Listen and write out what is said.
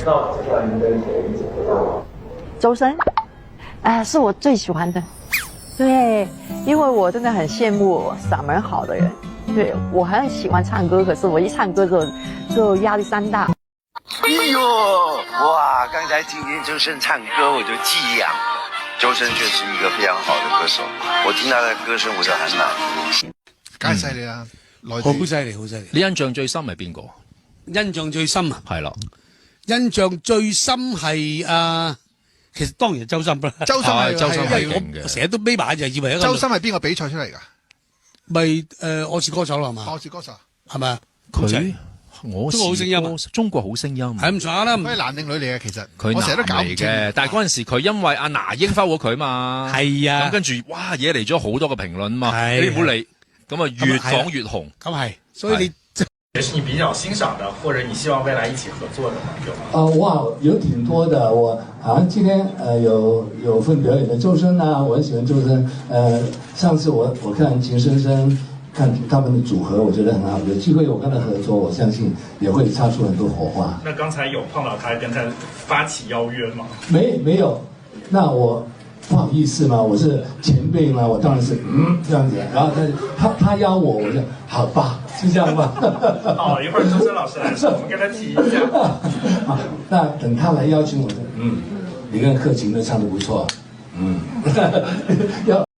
道接下来您跟谁一起合作吗？周深，是我最喜欢的。对，因为我真的很羡慕嗓门好的人。对，我很喜欢唱歌，可是我一唱歌就压力山大。哎呦，哇！刚才听见周深唱歌，我就激痒了。周深确實一個非常好的歌手，我聽他的歌聲我就很滿足。梗係犀利啦，好犀利，好犀利！你印象最深係邊個？印象最深啊，係啦，印象最深係其實當然係周深啦。周深係勁嘅，我成日都眯埋就以為一個。周深係邊個比賽出嚟㗎？咪我是歌手啦，係嘛？我是歌手係咪啊？佢我中國好聲音啊，中國好聲音係咁上下啦。佢係男定女嚟嘅？其實佢我成日都搞唔清嘅，但係嗰陣時佢因為阿那英摟咗佢嘛，係啊，咁跟住哇惹嚟咗好多嘅評論嘛，你唔好理，咁啊越講越紅。咁係，所以你也是你比較欣賞的，或者你希望未來一起合作的嗎？有嗎？哇，有挺多的。我好像今天有份表演的周深啊，我很喜歡周深。上次我看情深深，看他們的組合，我覺得很好。有機會我跟他合作，我相信也會擦出很多火花。那剛才有碰到他跟他發起邀約嗎？沒有，那我不好意思嘛，我是前輩嘛，我當然是這樣子。然後他邀我，我就好吧，是這樣吧。好，一會兒周深老師來說，我們跟他提一下。好，那等他來邀請我，你跟克勤都唱得不錯，要。